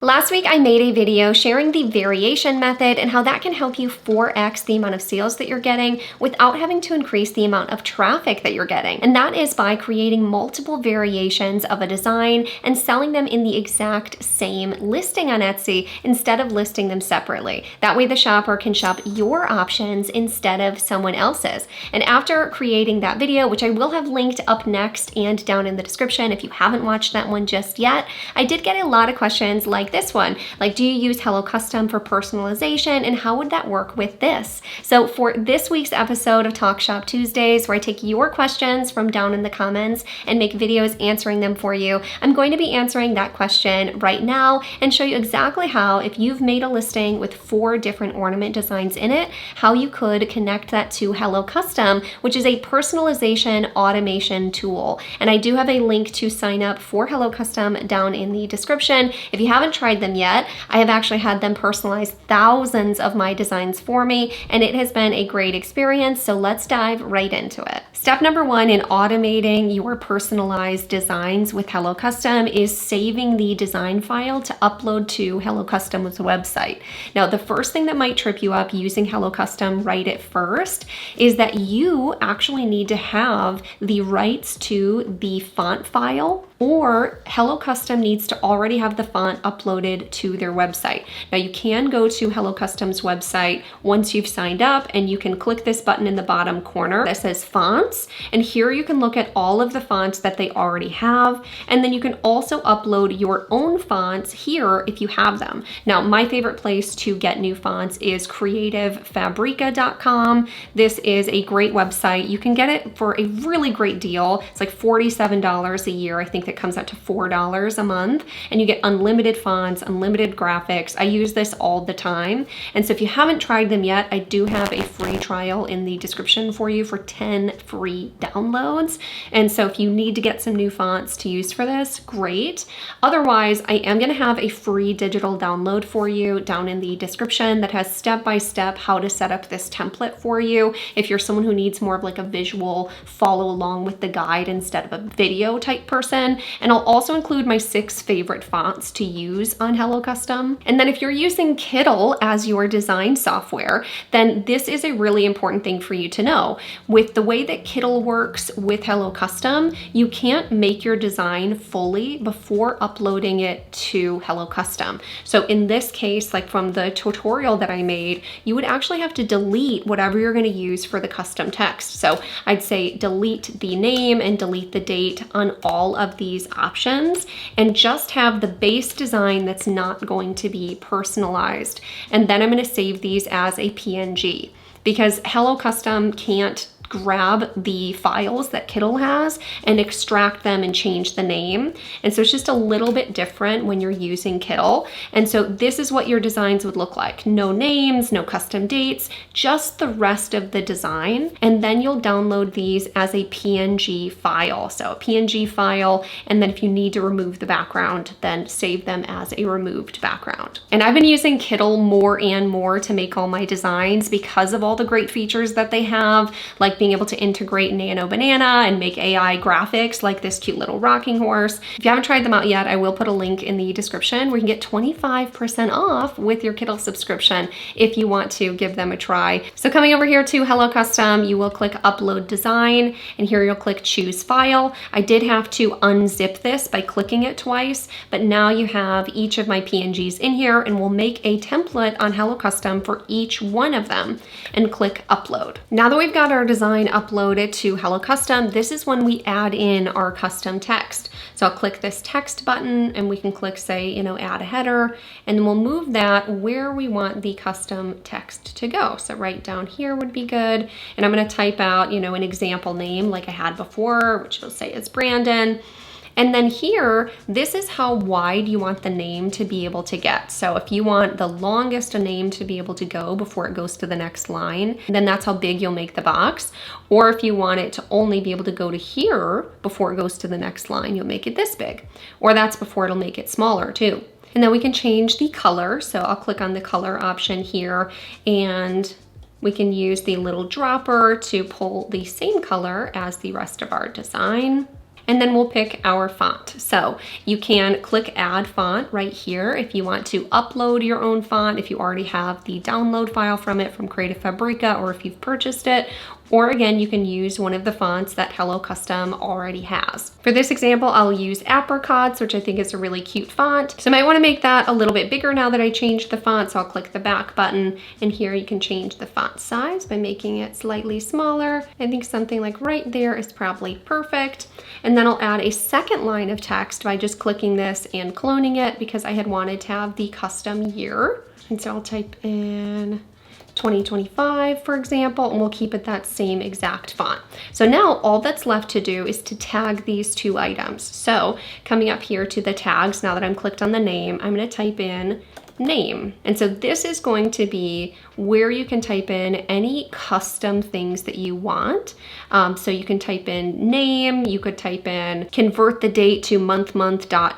Last week, I made a video sharing the variation method and how that can help you 4x the amount of sales that you're getting without having to increase the amount of traffic that you're getting. And that is by creating multiple variations of a design and selling them in the exact same listing on Etsy instead of listing them separately. That way the shopper can shop your options instead of someone else's. And after creating that video, which I will have linked up next and down in the description if you haven't watched that one just yet, I did get a lot of questions like this one, like, do you use Hello Custom for personalization and how would that work with this? So for this week's episode of Talk Shop Tuesdays, where I take your questions from down in the comments and make videos answering them for you, I'm going to be answering that question right now and show you exactly how, if you've made a listing with 4 different ornament designs in it, how you could connect that to Hello Custom, which is a personalization automation tool. And I do have a link to sign up for Hello Custom down in the description. If you haven't tried them yet, I have actually had them personalize thousands of my designs for me, and it has been a great experience. So let's dive right into it. Step number 1 in automating your personalized designs with Hello Custom is saving the design file to upload to Hello Custom's website. Now, the first thing that might trip you up using Hello Custom right at first is that you actually need to have the rights to the font file, or Hello Custom needs to already have the font uploaded to their website. Now, you can go to Hello Custom's website once you've signed up, and you can click this button in the bottom corner that says fonts, and here you can look at all of the fonts that they already have, and then you can also upload your own fonts here if you have them. Now, my favorite place to get new fonts is creativefabrica.com. This is a great website. You can get it for a really great deal. It's like $47 a year. I think it comes out to $4 a month, and you get unlimited fonts, unlimited graphics. I use this all the time. And so if you haven't tried them yet, I do have a free trial in the description for you for 10 free downloads. And so if you need to get some new fonts to use for this, great. Otherwise, I am going to have a free digital download for you down in the description that has step-by-step how to set up this template for you if you're someone who needs more of like a visual follow along with the guide instead of a video type person. And I'll also include my 6 favorite fonts to use on Hello Custom. And then if you're using Kittl as your design software, then this is a really important thing for you to know. With the way that Kittl works with Hello Custom, you can't make your design fully before uploading it to Hello Custom. So in this case, like from the tutorial that I made, you would actually have to delete whatever you're going to use for the custom text. So I'd say delete the name and delete the date on all of these options and just have the base design that's not going to be personalized. And then I'm going to save these as a PNG because Hello Custom can't grab the files that Kittl has and extract them and change the name. And so it's just a little bit different when you're using Kittl. And so this is what your designs would look like. No names, no custom dates, just the rest of the design. And then you'll download these as a PNG file. So a PNG file, and then if you need to remove the background, then save them as a removed background. And I've been using Kittl more and more to make all my designs because of all the great features that they have, like being able to integrate Nano Banana and make AI graphics like this cute little rocking horse. If you haven't tried them out yet, I will put a link in the description where you can get 25% off with your Kittl subscription if you want to give them a try. So coming over here to Hello Custom, you will click Upload Design, and here you'll click Choose File. I did have to unzip this by clicking it twice, but now you have each of my PNGs in here, and we'll make a template on Hello Custom for each one of them and click Upload. Now that we've got our design uploaded to Hello Custom, this is when we add in our custom text. So I'll click this text button and we can click, say, add a header, and then we'll move that where we want the custom text to go. So right down here would be good. And I'm going to type out, an example name like I had before, which will say is Brandon. And then here, this is how wide you want the name to be able to get. So if you want the longest a name to be able to go before it goes to the next line, then that's how big you'll make the box. Or if you want it to only be able to go to here before it goes to the next line, you'll make it this big. Or that's before it'll make it smaller too. And then we can change the color. So I'll click on the color option here, and we can use the little dropper to pull the same color as the rest of our design. and then we'll pick our font. So you can click add font right here if you want to upload your own font, if you already have the download file from it from Creative Fabrica, or if you've purchased it. Or again, you can use one of the fonts that Hello Custom already has. For this example, I'll use Apricots, which I think is a really cute font. So I might want to make that a little bit bigger now that I changed the font. So I'll click the back button, and here you can change the font size by making it slightly smaller. I think something like right there is probably perfect. And then I'll add a second line of text by just clicking this and cloning it, because I had wanted to have the custom year. And so I'll type in 2025, for example, and we'll keep it that same exact font. So now all that's left to do is to tag these two items. So coming up here to the tags, now that I'm clicked on the name, I'm going to type in name. And so this is going to be where you can type in any custom things that you want. So you can type in name, you could type in convert the date to month,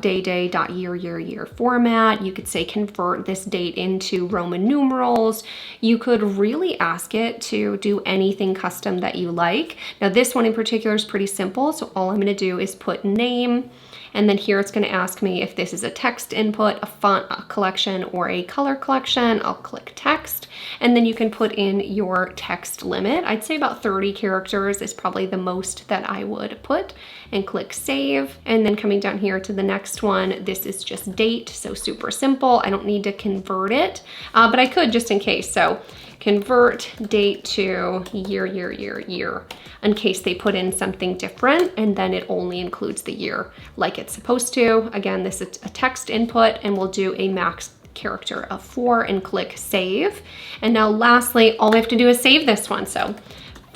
day, year format. You could say convert this date into Roman numerals. You could really ask it to do anything custom that you like. Now this one in particular is pretty simple. So all I'm going to do is put name. And then here it's going to ask me if this is a text input, a font collection, or a color collection. I'll click text, and then you can put in your text limit. I'd say about 30 characters is probably the most that I would put, and click save. And then coming down here to the next one, this is just date, so super simple. I don't need to convert it, but I could just in case. So convert date to year, in case they put in something different, and then it only includes the year like it's supposed to. Again, this is a text input, and we'll do a max character of 4 and click save. And now lastly, all we have to do is save this one. So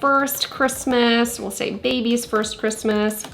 first Christmas, we'll say baby's first Christmas,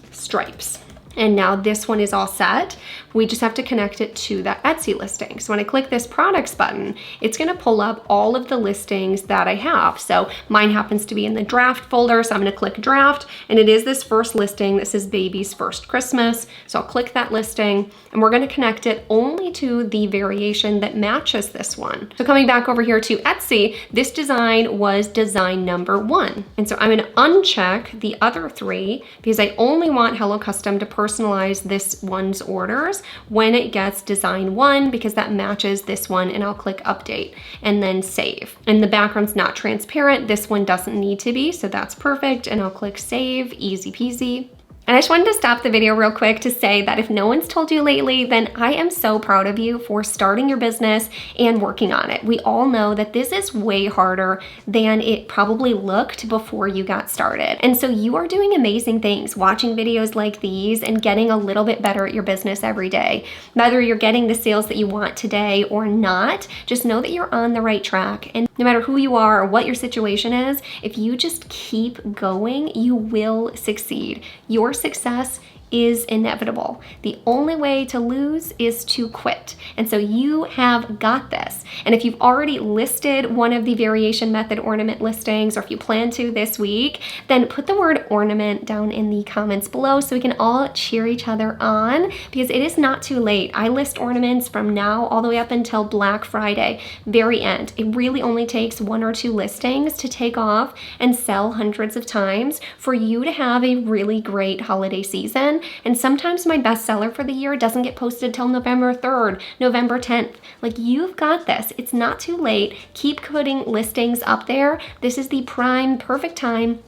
stripes. And now this one is all set. We just have to connect it to that Etsy listing. So when I click this products button, it's gonna pull up all of the listings that I have. So mine happens to be in the draft folder, so I'm gonna click draft, and it is this first listing that says baby's first Christmas. So I'll click that listing, and we're gonna connect it only to the variation that matches this one. So coming back over here to Etsy, this design was design number 1. And so I'm gonna uncheck the other 3, because I only want Hello Custom to personalize this one's orders when it gets design 1, because that matches this one, and I'll click update and then save. And the background's not transparent. This one doesn't need to be, so that's perfect. And I'll click save, easy peasy. And I just wanted to stop the video real quick to say that if no one's told you lately, then I am so proud of you for starting your business and working on it. We all know that this is way harder than it probably looked before you got started. And so you are doing amazing things, watching videos like these and getting a little bit better at your business every day. Whether you're getting the sales that you want today or not, just know that you're on the right track. And no matter who you are or what your situation is, if you just keep going, you will succeed. Your success is inevitable. The only way to lose is to quit. And so you have got this. And if you've already listed one of the variation method ornament listings, or if you plan to this week, then put the word ornament down in the comments below so we can all cheer each other on, because it is not too late. I list ornaments from now all the way up until Black Friday, very end. It really only takes 1 or 2 listings to take off and sell hundreds of times for you to have a really great holiday season. And sometimes my bestseller for the year doesn't get posted till November 3rd, November 10th. Like, you've got this. It's not too late. Keep putting listings up there. This is the prime, perfect time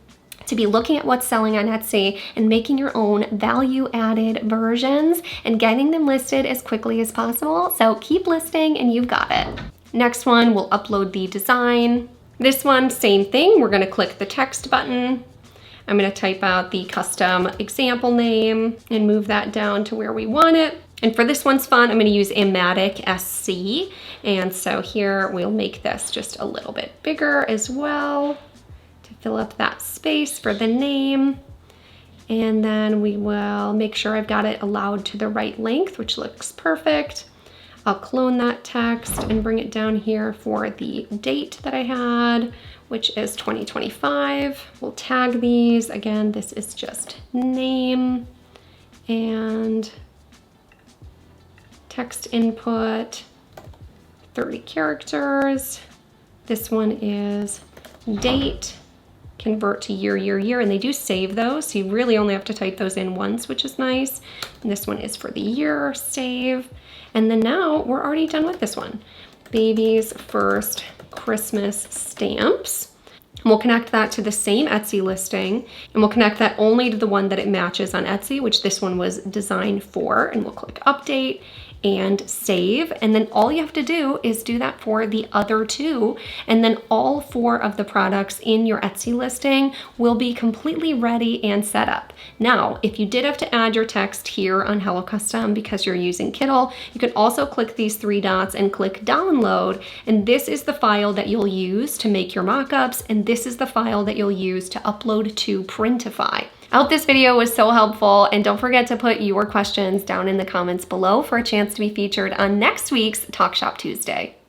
to be looking at what's selling on Etsy and making your own value-added versions and getting them listed as quickly as possible. So keep listing and you've got it. Next one, we'll upload the design. This one, same thing. We're gonna click the text button. I'm gonna type out the custom example name and move that down to where we want it. And for this one's font, I'm gonna use Amatic SC. And so here we'll make this just a little bit bigger as well to fill up that space for the name. And then we will make sure I've got it allowed to the right length, which looks perfect. I'll clone that text and bring it down here for the date that I had, which is 2025. We'll tag these. Again, this is just name and text input, 30 characters. This one is date, convert to year, and they do save those, so you really only have to type those in once, which is nice. And this one is for the year, save. And then now we're already done with this one. Baby's First Christmas Stamps. And we'll connect that to the same Etsy listing, and we'll connect that only to the one that it matches on Etsy, which this one was designed for, and we'll click update and save. And then all you have to do is do that for the other two, and then all 4 of the products in your Etsy listing will be completely ready and set up. Now, if you did have to add your text here on Hello Custom because you're using Kittl, you can also click these 3 dots and click download, and this is the file that you'll use to make your mockups, and this is the file that you'll use to upload to Printify. I hope this video was so helpful, and don't forget to put your questions down in the comments below for a chance to be featured on next week's Talk Shop Tuesday.